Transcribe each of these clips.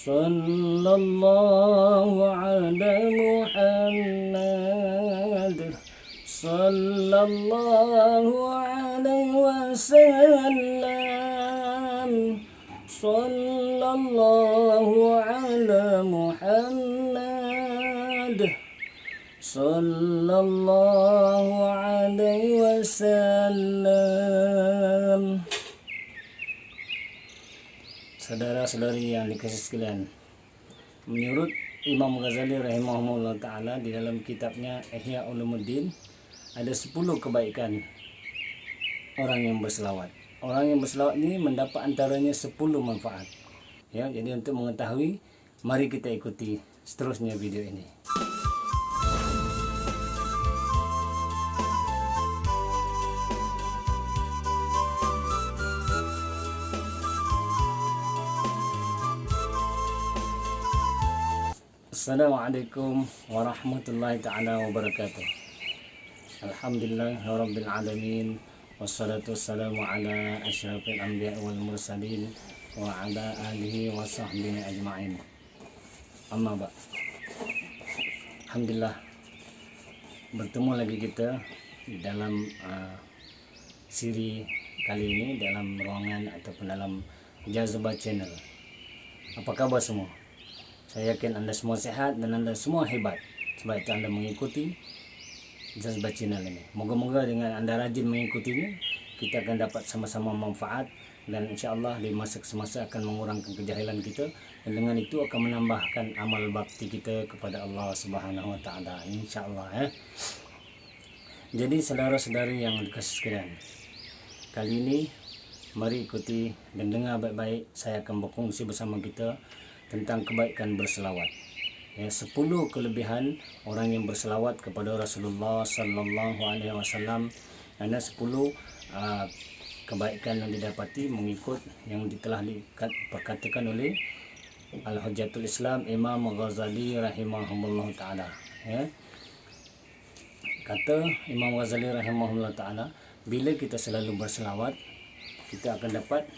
Sallallahu ala Muhammad, sallallahu alaihi wasallam, sallallahu ala Muhammad, sallallahu alaihi wasallam. Saudara-saudari yang dikasihi sekalian, menurut Imam Ghazali rahimahullah ta'ala di dalam kitabnya Ihya Ulumuddin, ada 10 kebaikan orang yang berselawat. Orang yang berselawat ini mendapat antaranya 10 manfaat. Ya, jadi untuk mengetahui, mari kita ikuti seterusnya video ini. Assalamualaikum warahmatullahi ta'ala wabarakatuh. Alhamdulillah rabbil alamin, wassalatu wassalamu ala asyrafil anbiya wal mursalin wa ala alihi wa sahbihi ajma'in. Amma ba'. Alhamdulillah, bertemu lagi kita dalam siri kali ini dalam ruangan ataupun dalam Jazbah Channel. Apa kabar semua? Saya yakin Anda semua sehat dan Anda semua hebat. Sebab itu Anda mengikuti Jazbah Channel ini. Moga-moga dengan Anda rajin mengikutinya, kita akan dapat sama-sama manfaat. Dan insya Allah di masa ke semasa akan mengurangkan kejahilan kita. Dan dengan itu akan menambahkan amal bakti kita kepada Allah Subhanahu Wa Taala. Insya Allah. Jadi saudara-saudari yang dikasihi sekalian, kali ini mari ikuti dan dengar baik-baik. Saya akan berkongsi bersama kita tentang kebaikan berselawat. Ya, 10 kelebihan orang yang berselawat kepada Rasulullah sallallahu alaihi wasallam. Ada 10 kebaikan yang didapati mengikut yang telah diperkatakan oleh Al-Hujjatul Islam Imam Ghazali rahimahullah taala. Ya. Kata Imam Ghazali rahimahullah taala, bila kita selalu berselawat, kita akan dapat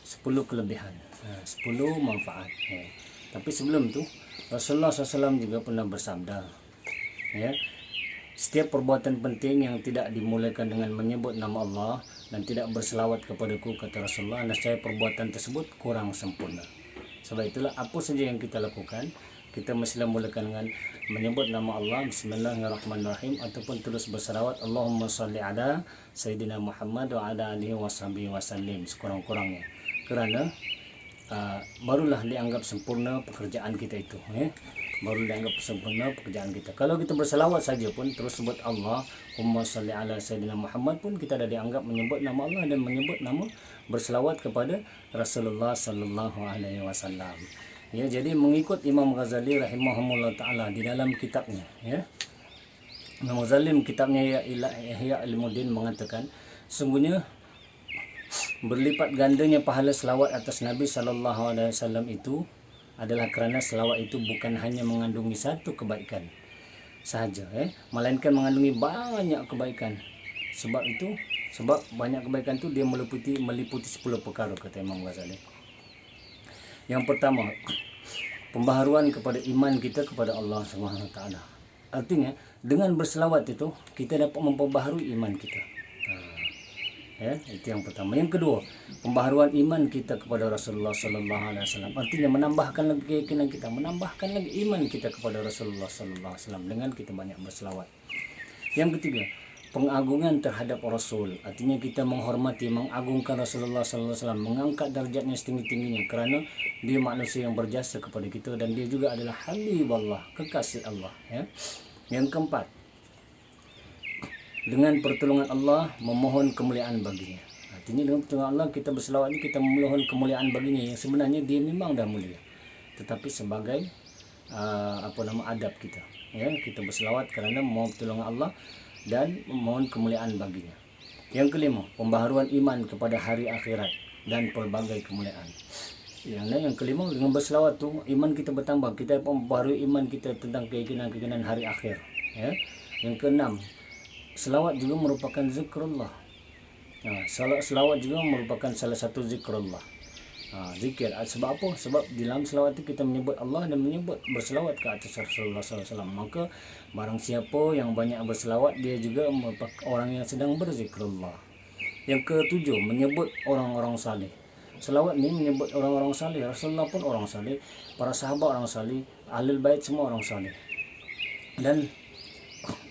10 kelebihan, 10 manfaat. Ya. Tapi sebelum tu, Rasulullah SAW juga pernah bersabda, ya, setiap perbuatan penting yang tidak dimulakan dengan menyebut nama Allah dan tidak berselawat kepadaku, kata Rasulullah, nescaya perbuatan tersebut kurang sempurna. Sebab itulah apa saja yang kita lakukan, kita mestilah mulakan dengan menyebut nama Allah, Bismillahirrahmanirrahim, ataupun terus berselawat, Allahumma salli ala Sayyidina Muhammad wa ala alihi washabihi wasallim, sekurang-kurangnya. Kerana barulah dianggap sempurna pekerjaan kita itu. Baru dianggap sempurna pekerjaan kita. Kalau kita berselawat saja pun terus sebut Allahumma salli ala Sayyidina Muhammad pun kita dah dianggap menyebut nama Allah dan menyebut nama berselawat kepada Rasulullah sallallahu alaihi wasallam. Ya, jadi mengikut Imam Ghazali rahimahullah taala di dalam kitabnya, ya. Imam Ghazali kitabnya Ihya Ulumuddin mengatakan, sungguhnya berlipat gandanya pahala selawat atas Nabi sallallahu alaihi wasallam itu adalah kerana selawat itu bukan hanya mengandungi satu kebaikan sahaja, melainkan mengandungi banyak kebaikan. Sebab banyak kebaikan itu dia meliputi 10 perkara, kata Imam Ghazali. Yang pertama, pembaharuan kepada iman kita kepada Allah Subhanahu Wa Taala. Artinya dengan berselawat itu kita dapat memperbaharui iman kita. Ya, itu yang pertama. Yang kedua, pembaharuan iman kita kepada Rasulullah sallallahu alaihi wasallam. Artinya menambahkan lagi keyakinan kita, menambahkan lagi iman kita kepada Rasulullah sallallahu alaihi wasallam dengan kita banyak berselawat. Yang ketiga, pengagungan terhadap Rasul. Artinya kita menghormati, mengagungkan Rasulullah sallallahu alaihi wasallam, mengangkat darjatnya setinggi-tingginya kerana dia manusia yang berjasa kepada kita dan dia juga adalah Habibullah, kekasih Allah, ya. Yang keempat, dengan pertolongan Allah memohon kemuliaan baginya. Artinya dengan pertolongan Allah kita berselawat ini kita memohon kemuliaan baginya yang sebenarnya dia memang dah mulia. Tetapi sebagai adab kita, ya, kita berselawat kerana memohon pertolongan Allah dan memohon kemuliaan baginya. Yang kelima, pembaharuan iman kepada hari akhirat dan pelbagai kemuliaan. Yang kelima, dengan berselawat tu iman kita bertambah, kita membaharui iman kita tentang keyakinan hari akhir, ya. Yang keenam, selawat juga merupakan zikrullah. Selawat juga merupakan salah satu zikrullah. Zikir. Sebab apa? Sebab di dalam selawat itu kita menyebut Allah dan menyebut berselawat ke atas Rasulullah SAW. Maka barang siapa yang banyak berselawat, dia juga merupakan orang yang sedang berzikrullah. Yang ketujuh, menyebut orang-orang saleh. Selawat ni menyebut orang-orang saleh. Rasulullah pun orang saleh, para sahabat orang saleh, ahlul bait semua orang saleh. Dan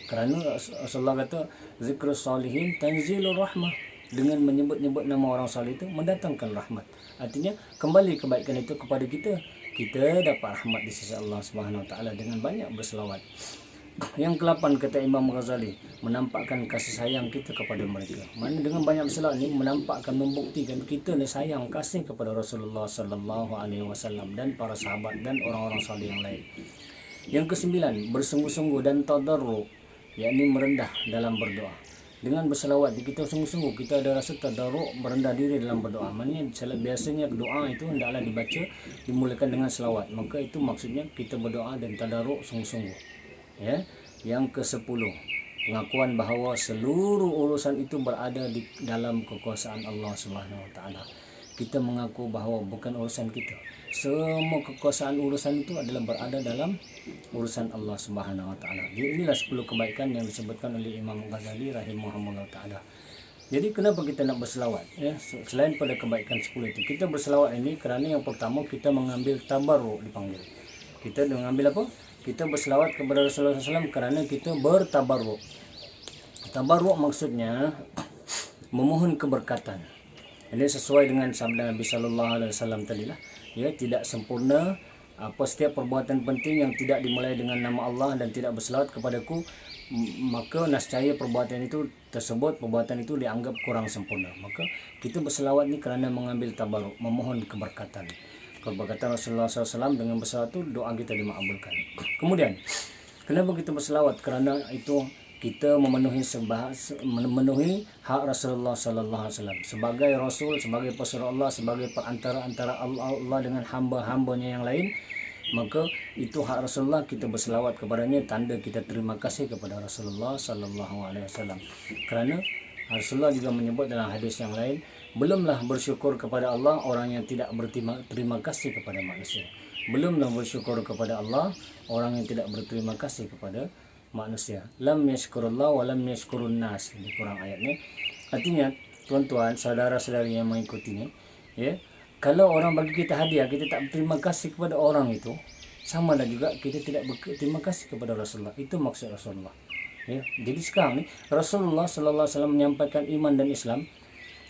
kerana Rasulullah kata zikrus salihin tanzilur rahmah, dengan menyebut-nyebut nama orang saleh itu mendatangkan rahmat. Artinya kembali kebaikan itu kepada kita. Kita dapat rahmat di sisi Allah Subhanahu Wa Taala dengan banyak berselawat. Yang ke-8 kata Imam Ghazali, menampakkan kasih sayang kita kepada mereka. Mana dengan banyak berselawat ni menampakkan, membuktikan kita ni sayang, kasih kepada Rasulullah sallallahu alaihi wasallam dan para sahabat dan orang-orang saleh yang lain. Yang ke-9, bersungguh-sungguh dan tadarru, yakni merendah dalam berdoa. Dengan berselawat kita sungguh-sungguh, kita ada rasa tadarru, merendah diri dalam berdoa. Maknanya biasanya doa itu hendaklah dibaca dimulakan dengan selawat. Maka itu maksudnya kita berdoa dan tadarru sungguh-sungguh. Ya. Yang ke-10, pengakuan bahawa seluruh urusan itu berada di dalam kekuasaan Allah Subhanahu Wa Taala. Kita mengaku bahawa bukan urusan kita. Semua kekuasaan urusan itu adalah berada dalam urusan Allah Subhanahu Wa Taala. Inilah 10 kebaikan yang disebutkan oleh Imam Ghazali rahimahullah taala. Jadi kenapa kita nak berselawat? Ya, selain pada kebaikan 10 itu, kita berselawat ini kerana yang pertama kita mengambil tabarruk dipanggil. Kita mengambil apa? Kita berselawat kepada Rasulullah SAW kerana kita bertabarruk. Tabarruk maksudnya memohon keberkatan. Ini sesuai dengan sabda Nabi sallallahu alaihi wasallam tadi lah. Ya, tidak sempurna setiap perbuatan penting yang tidak dimulai dengan nama Allah dan tidak berselawat kepadaku, maka nescaya perbuatan itu dianggap kurang sempurna. Maka kita berselawat ni kerana mengambil tabarruk, memohon keberkatan. Keberkatan Rasulullah SAW dengan berselawat itu doa kita dimakbulkan. Kemudian, kenapa kita berselawat? Kerana itu kita memenuhi hak Rasulullah sallallahu alaihi wasallam sebagai rasul, sebagai pesuruh Allah, sebagai perantara antara Allah dengan hamba-hambanya yang lain. Maka itu hak Rasulullah, kita berselawat kepadanya, tanda kita terima kasih kepada Rasulullah sallallahu alaihi wasallam. Kerana Rasulullah juga menyebut dalam hadis yang lain, belumlah bersyukur kepada Allah orang yang tidak berterima kasih kepada manusia. Belumlah bersyukur kepada Allah orang yang tidak berterima kasih kepada manusia. Lam yashkurullah wa lam yashkurun nas, di Quran ayat ni. Artinya, tuan-tuan, saudara-saudari yang mengikutinya, ya, kalau orang bagi kita hadiah, kita tak berterima kasih kepada orang itu, sama lah juga kita tidak berterima kasih kepada Rasulullah. Itu maksud Rasulullah. Ya, jadi sekarang ni Rasulullah sallallahu alaihi wasallam menyampaikan iman dan Islam,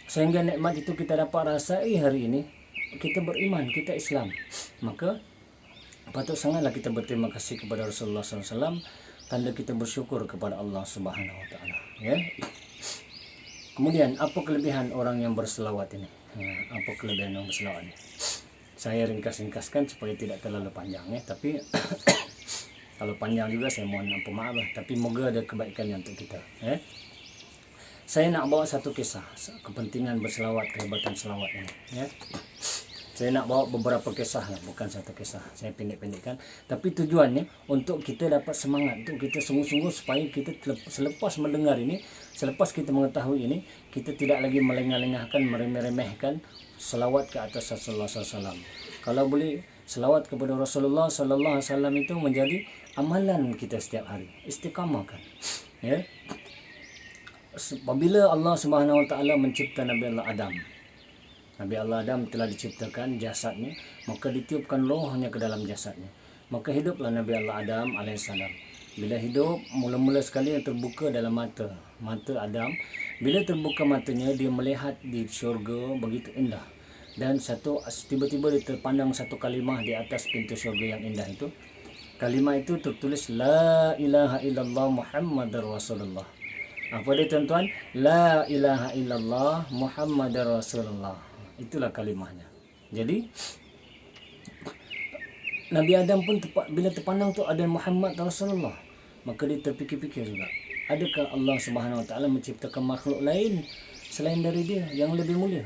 sehingga nikmat itu kita dapat rasai hari ini. Kita beriman, kita Islam. Maka patut sangatlah kita berterima kasih kepada Rasulullah sallallahu alaihi wasallam, tanda kita bersyukur kepada Allah Subhanahu Wa Taala. Ya. Kemudian apa kelebihan orang yang berselawat ini? Apa kelebihan orang berselawat ini? Saya ringkas-ringkaskan supaya tidak terlalu panjang, ya. Tapi kalau panjang juga saya mohon maaf lah. Tapi moga ada kebaikannya untuk kita. Ya. Saya nak bawa satu kisah kepentingan berselawat, kehebatan selawat ini. Ya. Saya nak bawa beberapa kisah lah, bukan satu kisah. Saya pendek-pendekkan. Tapi tujuannya untuk kita dapat semangat, untuk kita sungguh-sungguh supaya kita selepas mendengar ini, selepas kita mengetahui ini, kita tidak lagi melengah-lengahkan, meremeh-remehkan selawat ke atas Rasulullah SAW. Kalau boleh, selawat kepada Rasulullah SAW itu menjadi amalan kita setiap hari. Istiqamahkan. Ya. Apabila Allah Subhanahu Wa Taala mencipta Nabi Allah Adam, Nabi Allah Adam telah diciptakan jasadnya, maka ditiupkan rohnya ke dalam jasadnya. Maka hiduplah Nabi Allah Adam alaihissalam. Bila hidup, mula-mula sekali yang terbuka dalam mata Adam. Bila terbuka matanya, dia melihat di syurga begitu indah. Dan tiba-tiba dia terpandang satu kalimah di atas pintu syurga yang indah itu. Kalimah itu tertulis La ilaha illallah Muhammadar Rasulullah. Apa dia tuan-tuan? La ilaha illallah Muhammadar Rasulullah. Itulah kalimahnya. Jadi Nabi Adam pun bila terpandang tu ada Muhammad Rasulullah, maka dia terfikir-fikir juga, adakah Allah Subhanahu Wa Taala menciptakan makhluk lain selain dari dia yang lebih mulia?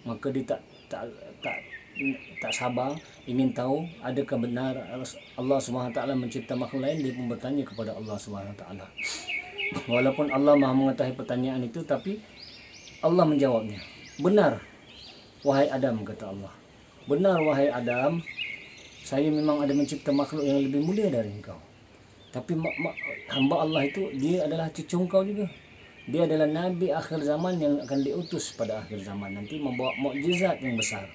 Maka dia tak sabar ingin tahu adakah benar Allah Subhanahu Wa Taala mencipta makhluk lain. Dia pun bertanya kepada Allah Subhanahu Wa Taala. Walaupun Allah Maha mengetahui pertanyaan itu, tapi Allah menjawabnya. Benar, wahai Adam, kata Allah, benar wahai Adam, saya memang ada mencipta makhluk yang lebih mulia dari engkau. Tapi hamba Allah itu dia adalah cucu engkau juga. Dia adalah nabi akhir zaman yang akan diutus pada akhir zaman nanti membawa mukjizat yang besar.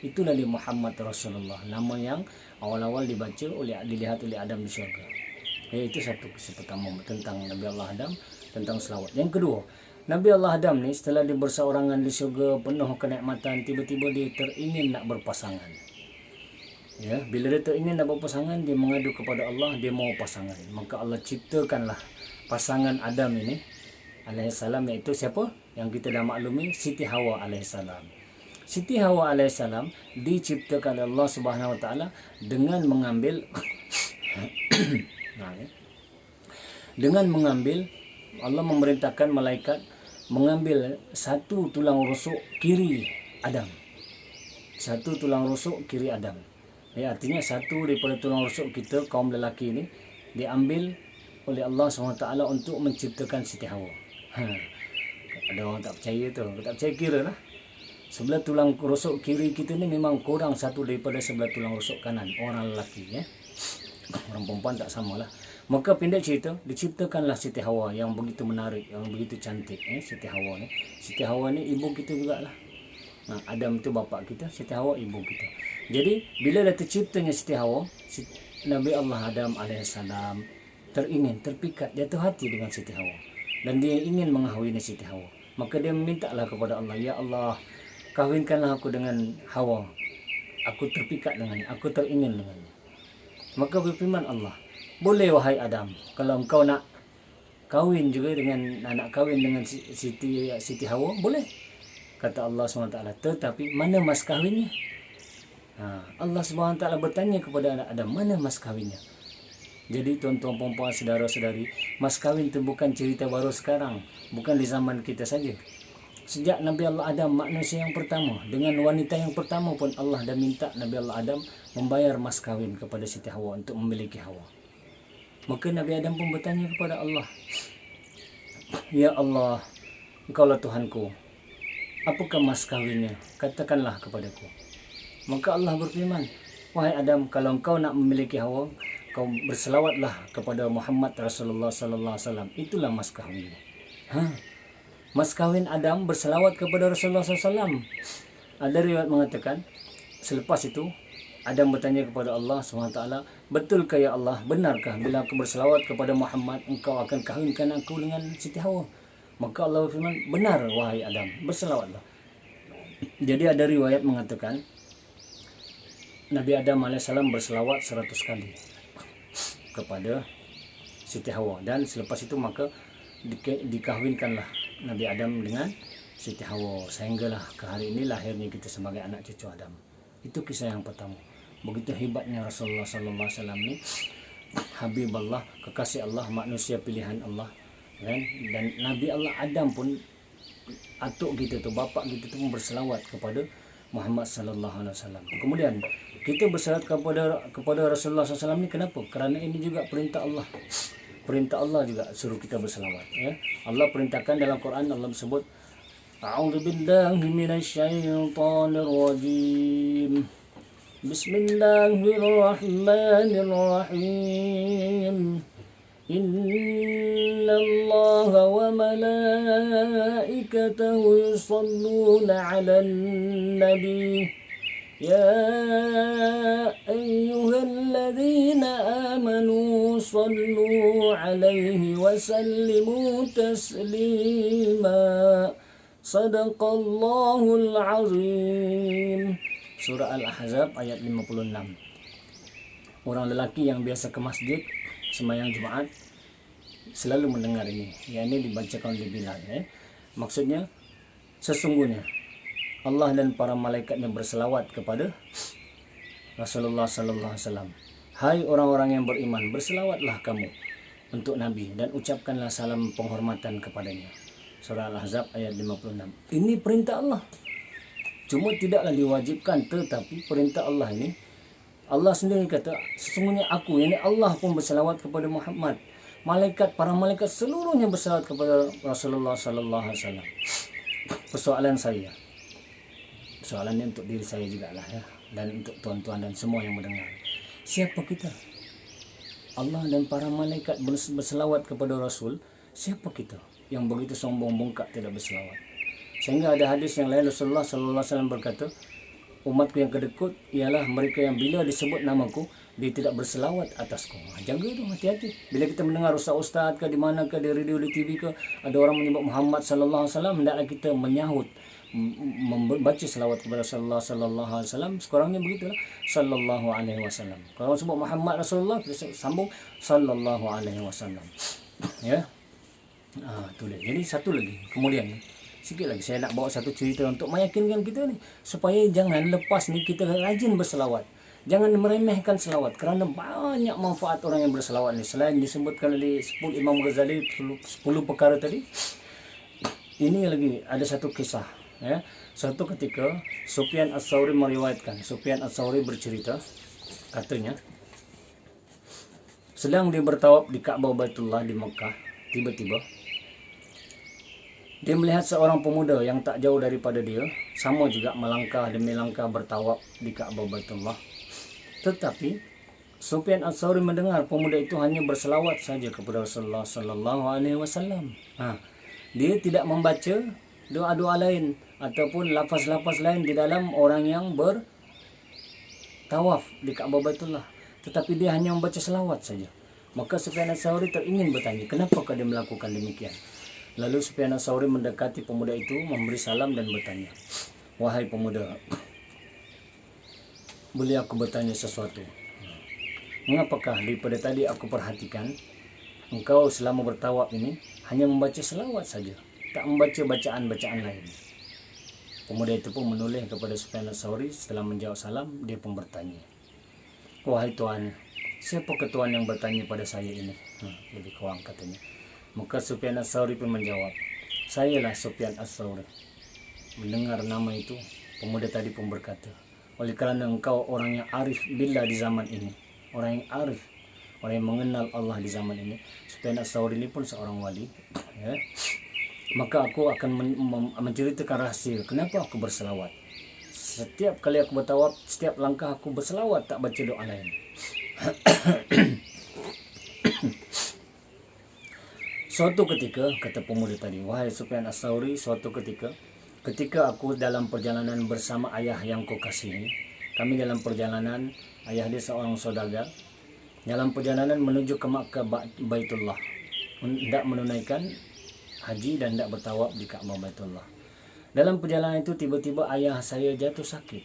Itulah Nabi Muhammad Rasulullah, nama yang awal-awal dilihat oleh Adam di syurga. Itu satu kisah pertama tentang Nabi Allah Adam, tentang selawat. Yang kedua, Nabi Allah Adam ni setelah dia berseorangan di syurga penuh kenikmatan, tiba-tiba dia teringin nak berpasangan. Ya, bila dia teringin nak berpasangan, dia mengadu kepada Allah, dia mau pasangan. Maka Allah ciptakanlah pasangan Adam ini alaihissalam, iaitu siapa? Yang kita dah maklumi, Siti Hawa alaihissalam. Siti Hawa alaihissalam diciptakan oleh Allah Subhanahu wa taala dengan mengambil Allah memerintahkan malaikat mengambil satu tulang rusuk kiri Adam. Satu tulang rusuk kiri Adam. Ya, artinya satu daripada tulang rusuk kita kaum lelaki ini diambil oleh Allah SWT untuk menciptakan Siti Hawa. Ada orang tak percaya tu, tak percaya kira lah. Sebelah tulang rusuk kiri kita ni memang kurang satu daripada sebelah tulang rusuk kanan orang lelaki, ya. Orang perempuan tak samalah. Maka pendek cerita, diciptakanlah Siti Hawa yang begitu menarik, yang begitu cantik, Siti Hawa ni. Siti Hawa ni ibu kita jugalah. Adam tu bapa kita, Siti Hawa ibu kita. Jadi bila dah terciptanya Siti Hawa, Nabi Allah Adam alaihissalam teringin, terpikat, jatuh hati dengan Siti Hawa, dan dia ingin mengahwini Siti Hawa. Maka dia memintalah kepada Allah, ya Allah, kahwinkanlah aku dengan Hawa. Aku terpikat dengannya, aku teringin dengannya. Maka berfirman Allah, boleh wahai Adam, kalau engkau nak kahwin juga nak kahwin dengan Siti Hawa, boleh. Kata Allah SWT, tetapi mana mas kahwinnya? Allah SWT bertanya kepada anak Adam, mana mas kahwinnya? Jadi tuan-tuan, puan-puan, saudara-saudari, mas kahwin itu bukan cerita baru sekarang, bukan di zaman kita saja. Sejak Nabi Allah Adam, manusia yang pertama, dengan wanita yang pertama pun Allah dah minta Nabi Allah Adam membayar mas kahwin kepada Siti Hawa untuk memiliki Hawa. Maka Nabi Adam pun bertanya kepada Allah, ya Allah, Engkaulah Tuhanku, apakah mas kahwinnya? Katakanlah kepadaku. Maka Allah berfirman, wahai Adam, kalau engkau nak memiliki Hawa, kau berselawatlah kepada Muhammad Rasulullah sallallahu alaihi wasallam. Itulah mas kahwinnya. Mas kahwin Adam berselawat kepada Rasulullah SAW. Ada riwayat mengatakan, selepas itu Adam bertanya kepada Allah SWT, betulkah ya Allah, benarkah bila aku berselawat kepada Muhammad, engkau akan kahwinkan aku dengan Siti Hawa? Maka Allah berfirman, benar wahai Adam, berselawatlah. Jadi ada riwayat mengatakan Nabi Adam AS berselawat 100 kali kepada Siti Hawa, dan selepas itu maka dikahwinkanlah Nabi Adam dengan Siti Hawa, sehinggalah ke hari ini lahirnya kita sebagai anak cucu Adam. Itu kisah yang pertama. Begitu hebatnya Rasulullah sallallahu alaihi wasallam ni, Habib Allah, kekasih Allah, manusia pilihan Allah, kan? Dan Nabi Allah Adam pun, atuk kita tu, bapa kita tu pun berselawat kepada Muhammad sallallahu alaihi wasallam. Kemudian kita berselawat kepada Rasulullah SAW ni kenapa? Kerana ini juga perintah Allah. Perintah Allah juga suruh kita berselawat, ya. Allah perintahkan dalam Quran, Allah sebut, A'udzubillahi minasyaitonir rajim. Bismillahirrahmanirrahim. Innallaha wa malaikatahu yusalluna 'alan nabi. Ya ayyuhalladzina amanu sallu 'alaihi wa sallimu taslima. Sadaqallahul azim. Surah Al-Ahzab ayat 56. Orang lelaki yang biasa ke masjid sembahyang Jumaat selalu mendengar ini. Yang ini dibacakan oleh Bilal, ya. Maksudnya, sesungguhnya Allah dan para malaikatnya berselawat kepada Rasulullah sallallahu alaihi wasallam. Hai orang-orang yang beriman, berselawatlah kamu untuk Nabi dan ucapkanlah salam penghormatan kepadanya. Surah Al-Ahzab ayat 56. Ini perintah Allah. Cuma tidaklah diwajibkan, tetapi perintah Allah ini, Allah sendiri kata, sesungguhnya aku, yakni Allah pun berselawat kepada Muhammad. Malaikat, para malaikat seluruhnya berselawat kepada Rasulullah sallallahu alaihi wasallam. Persoalan ini untuk diri saya jugalah, ya. dan untuk tuan-tuan dan semua yang mendengar. Siapa kita? Allah dan para malaikat berselawat kepada Rasul. Siapa kita yang begitu sombong bongkak tidak berselawat? Sehingga ada hadis yang lain Rasulullah sallallahu alaihi wasallam berkata, umatku yang kedekut ialah mereka yang bila disebut namaku dia tidak berselawat atasku. Jaga tu, hati-hati. Bila kita mendengar ustaz-ustaz ke di mana ke, di radio, di TV ke, ada orang menyebut Muhammad sallallahu alaihi wasallam, hendaklah kita menyahut, membaca selawat kepada Rasulullah sallallahu alaihi wasallam. Sekurangnya begitulah, sallallahu alaihi wasallam. Kalau sebut Muhammad Rasulullah, kita sambung sallallahu alaihi wasallam. Ya. Tu dia. Jadi satu lagi, kemudian sikit lagi saya nak bawa satu cerita untuk meyakinkan kita ni, supaya jangan lepas ni kita rajin berselawat. Jangan meremehkan selawat, kerana banyak manfaat orang yang berselawat ni. Selain disebutkan oleh Imam Ghazali 10 perkara tadi, ini lagi ada satu kisah, ya. Suatu ketika Sufyan Ats-Tsauri meriwayatkan, Sufyan Ats-Tsauri bercerita, katanya sedang dia bertawaf di Ka'bah Baitullah di Mekah, tiba-tiba dia melihat seorang pemuda yang tak jauh daripada dia, sama juga melangkah demi langkah bertawaf di Ka'bah Baitullah. Tetapi Sufyan Ats-Tsauri mendengar pemuda itu hanya berselawat saja kepada Rasulullah sallallahu alaihi wasallam. Dia tidak membaca doa-doa lain ataupun lafaz-lafaz lain di dalam orang yang bertawaf di Ka'bah Baitullah, tetapi dia hanya membaca selawat saja. Maka Sufyan Ats-Tsauri teringin bertanya, kenapa dia melakukan demikian? Lalu Sufyan Ats-Tsauri mendekati pemuda itu, memberi salam dan bertanya, wahai pemuda, boleh aku bertanya sesuatu? Mengapakah daripada tadi aku perhatikan engkau selama bertawaf ini hanya membaca selawat saja, tak membaca bacaan-bacaan lain? Pemuda itu pun menoleh kepada Sufyan Ats-Tsauri. Setelah menjawab salam, dia pun bertanya, wahai tuan, siapakah tuan yang bertanya pada saya ini? Lebih kurang katanya. Maka Sufyan Ats-Tsauri pun menjawab, sayalah Sufyan Ats-Tsauri. Mendengar nama itu, pemuda tadi pun berkata, oleh kerana engkau orang yang arif billah di zaman ini, orang yang arif, orang yang mengenal Allah di zaman ini, Sufyan Ats-Tsauri ini pun seorang wali, ya. Maka aku akan menceritakan rahsia kenapa aku berselawat. Setiap kali aku bertawaf, setiap langkah aku berselawat, tak baca doa lain. Suatu ketika, kata pemuda tadi, wahai Sufyan Ats-Tsauri, suatu ketika aku dalam perjalanan bersama ayah yang ku kasihi, kami dalam perjalanan, ayah dia seorang saudagar, dalam perjalanan menuju ke Makkah Baitullah, hendak menunaikan haji dan hendak bertawaf di Ka'bah Baitullah. Dalam perjalanan itu tiba-tiba ayah saya jatuh sakit.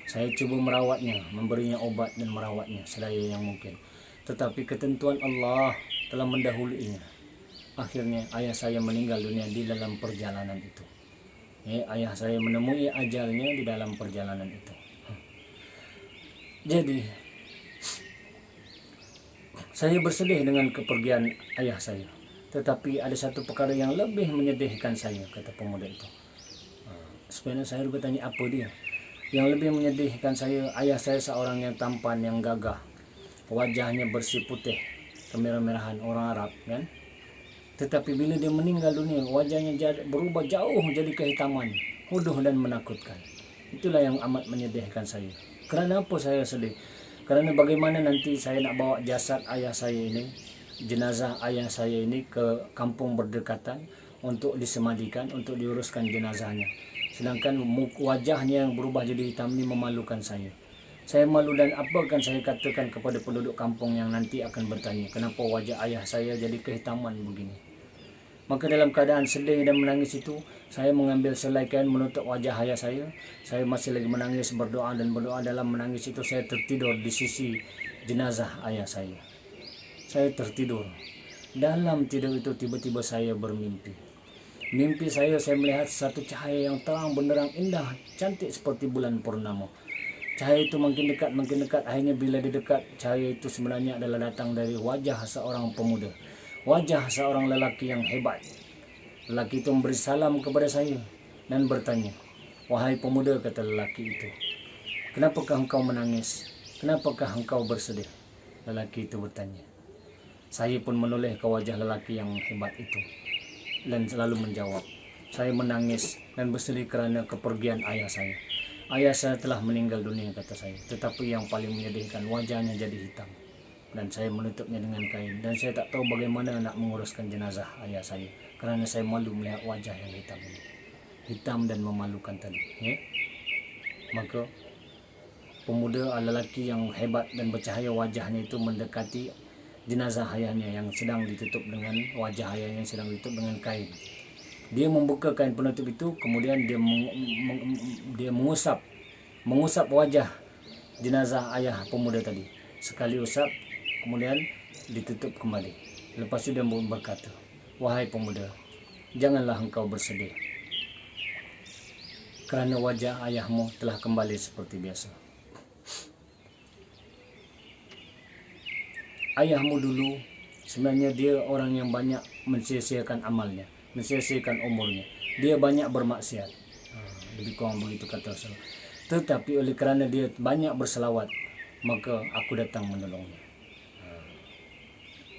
Saya cuba merawatnya, memberinya obat dan merawatnya sedaya yang mungkin. Tetapi ketentuan Allah telah mendahuluinya. Akhirnya ayah saya meninggal dunia di dalam perjalanan itu. Ayah saya menemui ajalnya di dalam perjalanan itu. Jadi saya bersedih dengan kepergian ayah saya. Tetapi ada satu perkara yang lebih menyedihkan saya, kata pemuda itu. Sebenarnya saya bertanya, apa dia? Yang lebih menyedihkan saya, ayah saya seorang yang tampan, yang gagah. Wajahnya bersih putih, kemerah-merahan, orang Arab, kan? Tetapi bila dia meninggal dunia, wajahnya berubah jauh jadi kehitaman, huduh dan menakutkan. Itulah yang amat menyedihkan saya. Kerana apa saya sedih? Kerana bagaimana nanti saya nak bawa jasad ayah saya ini, jenazah ayah saya ini ke kampung berdekatan untuk disemadikan, untuk diuruskan jenazahnya. Sedangkan wajahnya yang berubah jadi hitam ini memalukan saya. Saya malu, dan apa akan saya katakan kepada penduduk kampung yang nanti akan bertanya, kenapa wajah ayah saya jadi kehitaman begini? Maka dalam keadaan sedih dan menangis itu, saya mengambil selai kain menutup wajah ayah saya. Saya masih lagi menangis, berdoa, dan berdoa dalam menangis itu saya tertidur di sisi jenazah ayah saya. Saya tertidur. Dalam tidur itu tiba-tiba saya bermimpi. Mimpi saya melihat satu cahaya yang terang benderang, indah, cantik seperti bulan purnama. Cahaya itu makin dekat. Akhirnya bila didekat, cahaya itu sebenarnya adalah datang dari wajah seorang pemuda. Wajah seorang lelaki yang hebat. Lelaki itu memberi salam kepada saya dan bertanya, wahai pemuda, kata lelaki itu, kenapakah engkau menangis? Kenapakah engkau bersedih? Lelaki itu bertanya. Saya pun menoleh ke wajah lelaki yang hebat itu dan selalu menjawab, saya menangis dan bersedih kerana kepergian ayah saya. ayah saya telah meninggal dunia, kata saya. Tetapi yang paling menyedihkan, wajahnya jadi hitam. Dan saya menutupnya dengan kain. Dan saya tak tahu bagaimana nak menguruskan jenazah ayah saya. Kerana saya malu melihat wajah yang hitam ini. Hitam dan memalukan tadi. Ya? Maka pemuda lelaki yang hebat dan bercahaya wajahnya itu mendekati jenazah ayahnya yang sedang ditutup dengan wajah ayahnya yang sedang ditutup dengan kain. Dia membuka kain penutup itu, kemudian dia mengusap wajah jenazah ayah pemuda tadi. Sekali usap, kemudian ditutup kembali. Lepas itu dia berkata, "Wahai pemuda, janganlah engkau bersedih, kerana wajah ayahmu telah kembali seperti biasa. Ayahmu dulu sebenarnya dia orang yang banyak mensia-siakan amalnya, mensia-siakan umurnya. Dia banyak bermaksiat." Lebih kurang begitu kata Rasul. "Tetapi oleh kerana dia banyak berselawat, maka aku datang menolongnya."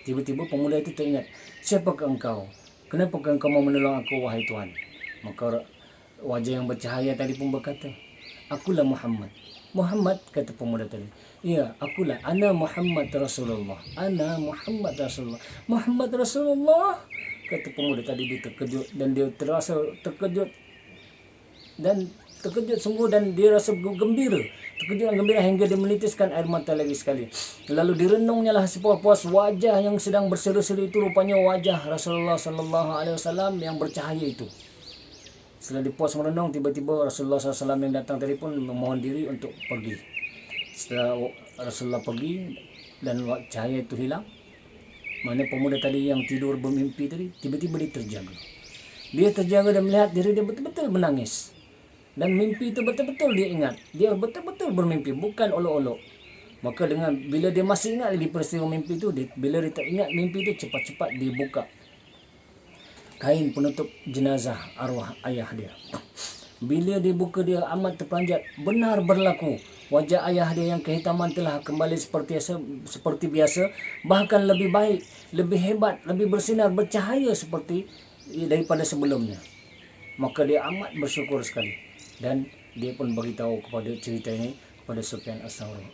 Tiba-tiba pemuda itu teringat, "Siapakah engkau? Kenapa engkau mau menolong aku, wahai Tuhan?" Maka wajah yang bercahaya tadi pun berkata, "Akulah Muhammad." "Muhammad?" kata pemuda tadi. "Ya, akulah. Ana Muhammad Rasulullah. Ana Muhammad Rasulullah." "Muhammad Rasulullah?" kata pemuda tadi. Dia terkejut dan dia terasa terkejut sungguh, dan dia rasa gembira. Terkejut dan gembira hingga dia menitiskan air mata lagi sekali. Lalu direnungnya lah sepuas-puas wajah yang sedang berseri-seri itu, rupanya wajah Rasulullah sallallahu alaihi wasallam yang bercahaya itu. Setelah dipuas merenung, tiba-tiba Rasulullah SAW yang datang tadi pun memohon diri untuk pergi. Setelah Rasulullah pergi dan cahaya itu hilang, mana pemuda tadi yang tidur bermimpi tadi, tiba-tiba dia terjaga. Dia terjaga dan melihat diri dia betul-betul menangis. Dan mimpi itu betul-betul dia ingat. Dia betul-betul bermimpi, bukan olok-olok. Maka bila dia masih ingat lagi peristiwa mimpi itu, bila dia tak ingat mimpi itu, cepat-cepat dia buka kain penutup jenazah arwah ayah dia. Bila dibuka, dia amat terperanjat. Benar berlaku, wajah ayah dia yang kehitaman telah kembali seperti biasa, bahkan lebih baik, lebih hebat, lebih bersinar, bercahaya seperti daripada sebelumnya. Maka dia amat bersyukur sekali, dan dia pun beritahu kepada cerita ini kepada Sufyan As-Sawri.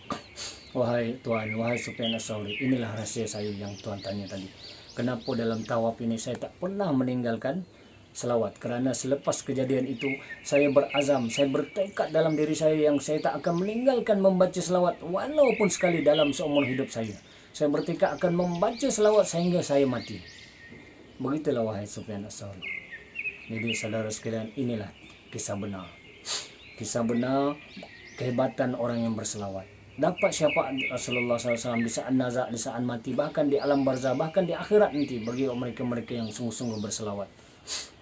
"Wahai Tuan, wahai Sufyan As-Sawri, inilah rahsia saya yang Tuan tanya tadi. Kenapa dalam tawaf ini saya tak pernah meninggalkan selawat? Kerana selepas kejadian itu, saya berazam, saya bertekad dalam diri saya yang saya tak akan meninggalkan membaca selawat walaupun sekali dalam seumur hidup saya. Saya bertekad akan membaca selawat sehingga saya mati." Begitulah wahai Sufyan As-Sawri. Jadi saudara sekalian, inilah kisah benar. Kisah benar kehebatan orang yang berselawat. Dapat syafaat Rasulullah SAW di saat nazak, di saat mati, bahkan di alam barzah, bahkan di akhirat nanti bagi mereka-mereka yang sungguh-sungguh berselawat.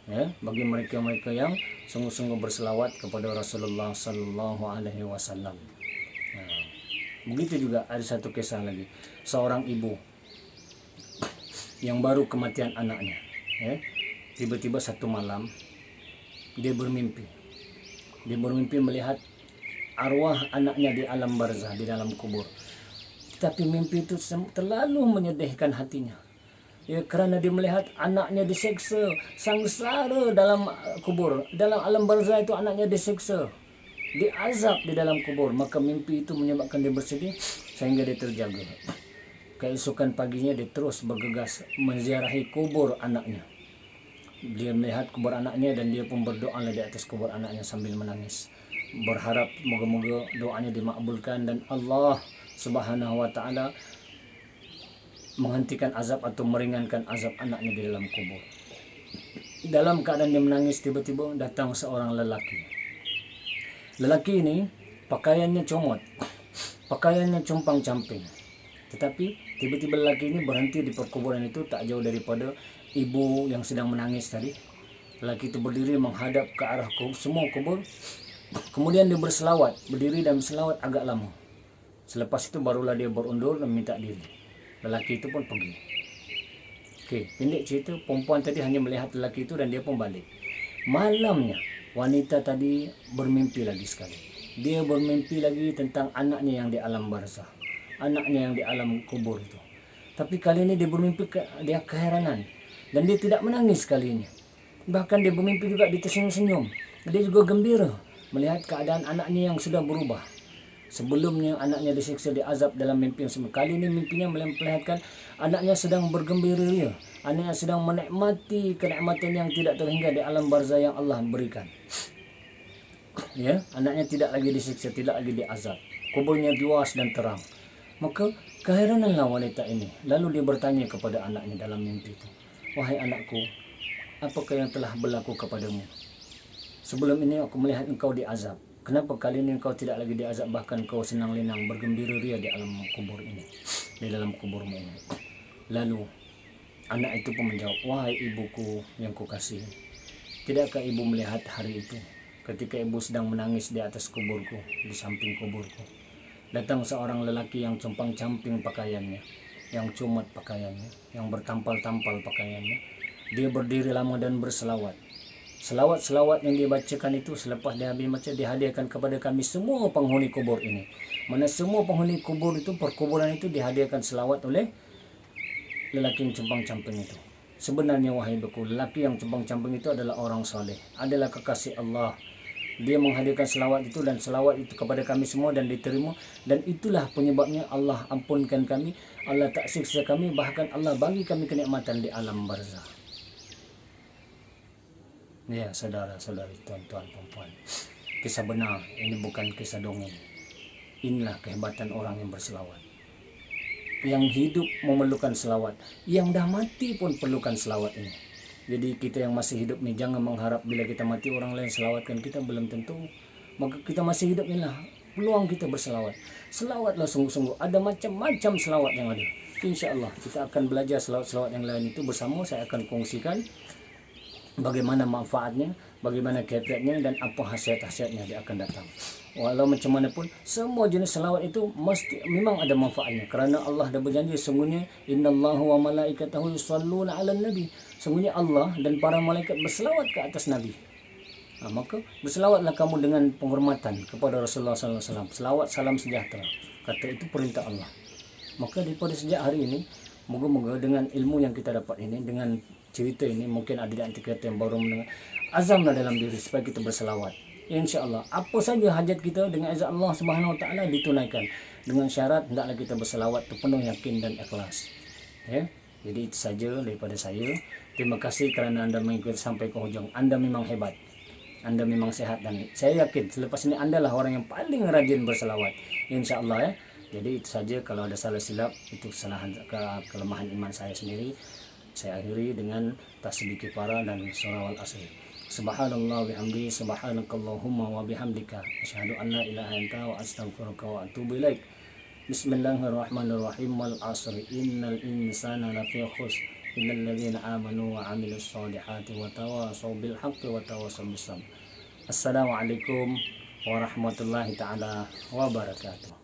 Ya, bagi mereka-mereka yang sungguh-sungguh berselawat kepada Rasulullah SAW. Begitu juga ada satu kisah lagi. Seorang ibu yang baru kematian anaknya. Ya, tiba-tiba satu malam dia bermimpi. Dia bermimpi melihat arwah anaknya di alam barzah, di dalam kubur. Tapi mimpi itu terlalu menyedihkan hatinya. Ya, kerana dia melihat anaknya diseksa, sangsara dalam kubur. Dalam alam barzah itu anaknya diseksa, diazab di dalam kubur. Maka mimpi itu menyebabkan dia bersedih sehingga dia terjaga. Keesokan paginya dia terus bergegas menziarahi kubur anaknya. Dia melihat kubur anaknya dan dia pun berdoa di atas kubur anaknya sambil menangis, berharap moga-moga doanya dimakbulkan dan Allah Subhanahu wa taala menghentikan azab atau meringankan azab anaknya di dalam kubur. Dalam keadaan dia menangis, tiba-tiba datang seorang lelaki. Lelaki ini pakaiannya comot, pakaiannya compang-camping. Tetapi tiba-tiba lelaki ini berhenti di perkuburan itu tak jauh daripada ibu yang sedang menangis tadi. Lelaki itu berdiri menghadap ke arah semua kubur. Kemudian dia berselawat, berdiri dan berselawat agak lama. Selepas itu barulah dia berundur dan minta diri. Lelaki itu pun pergi. Okey, pendek cerita, perempuan tadi hanya melihat lelaki itu dan dia pun balik. Malamnya, wanita tadi bermimpi lagi sekali. Dia bermimpi lagi tentang anaknya yang di alam barzah, anaknya yang di alam kubur itu. Tapi kali ini dia bermimpi, dia keheranan. Dan dia tidak menangis kali ini. Bahkan dia bermimpi juga dia tersenyum-senyum. Dia juga gembira. melihat keadaan anaknya yang sudah berubah. Sebelumnya anaknya disiksa, diazab dalam mimpi yang sama. Kali ini mimpinya melihatkan anaknya sedang bergembira ria. Anaknya sedang menikmati kenikmatan yang tidak terhingga di alam barzah yang Allah berikan. Ya, anaknya tidak lagi disiksa, tidak lagi diazab. Kuburnya luas dan terang. Maka keherananlah wanita ini. Lalu dia bertanya kepada anaknya dalam mimpi itu, "Wahai anakku, apakah yang telah berlaku kepadamu? Sebelum ini aku melihat engkau diazab. Kenapa kali ini engkau tidak lagi diazab, bahkan kau senang lenang bergembira ria di alam kubur ini, di dalam kuburmu ini?" Lalu anak itu pun menjawab, "Wahai ibuku yang kukasihi, tidakkah ibu melihat hari itu ketika ibu sedang menangis di atas kuburku, di samping kuburku? Datang seorang lelaki yang compang-camping pakaiannya, yang comot pakaiannya, yang bertampal-tampal pakaiannya. Dia berdiri lama dan berselawat. Selawat-selawat yang dibacakan itu selepas dia habis baca, dihadiahkan kepada kami semua penghuni kubur ini. Mana semua penghuni kubur itu, perkuburan itu dihadiahkan selawat oleh lelaki yang compang-camping itu. Sebenarnya wahai ibuku, lelaki yang compang-camping itu adalah orang soleh, adalah kekasih Allah. Dia menghadirkan selawat itu dan selawat itu kepada kami semua dan diterima, dan itulah penyebabnya Allah ampunkan kami, Allah tak siksa kami, bahkan Allah bagi kami kenikmatan di alam barzah." Ya, saudara-saudari, tuan-tuan, perempuan, kisah benar, ini bukan kisah dongeng. Inilah kehebatan orang yang berselawat. Yang hidup memerlukan selawat, yang dah mati pun perlukan selawat ini. Jadi kita yang masih hidup ni jangan mengharap bila kita mati orang lain selawatkan kita, belum tentu. Maka kita masih hidup inilah peluang kita berselawat. Selawatlah sungguh-sungguh, ada macam-macam selawat yang ada. InsyaAllah kita akan belajar selawat-selawat yang lain itu bersama. Saya akan kongsikan bagaimana manfaatnya, bagaimana khasiatnya, dan apa khasiat-khasiatnya dia akan datang. Walau macam mana pun, semua jenis selawat itu mesti memang ada manfaatnya, kerana Allah dah berjanji, sungguhnya innallaha wa malaikatahu yusalluna 'alan nabi. Sungguhnya Allah dan para malaikat berselawat ke atas Nabi. Maka berselawatlah kamu dengan penghormatan kepada Rasulullah sallallahu alaihi wasallam. Selawat salam sejahtera. Kata itu perintah Allah. Maka daripada sejak hari ini, moga-moga dengan ilmu yang kita dapat ini, dengan cerita ini, mungkin ada di antara kita yang baru mendengar, azamlah dalam diri supaya kita berselawat. InsyaAllah apa saja hajat kita dengan izin Allah Subhanahu Wa Taala ditunaikan, dengan syarat hendaklah kita berselawat itu penuh yakin dan ikhlas. Ya, jadi itu saja daripada saya. Terima kasih kerana anda mengikuti sampai ke hujung. Anda memang hebat, anda memang sehat, dan saya yakin selepas ini anda lah orang yang paling rajin berselawat, InsyaAllah ya. Jadi itu saja, kalau ada salah silap itu kesalahan, kelemahan iman saya sendiri. Saya akhiri dengan tasbih kifara dan surah al-asr. Subhanallah bihamdi, subhanakallahumma wa bihamdika, asyhadu an la ilaha illa anta wa astaghfiruka wa atubu ilaik. Bismillahirrahmanirrahim. Wal asr innal insana lafi khusr illal ladzina amanu wa amilus solihati wa tawasaw bil haqqi wa tawasaw bis sabr. Assalamualaikum warahmatullahi taala wabarakatuh.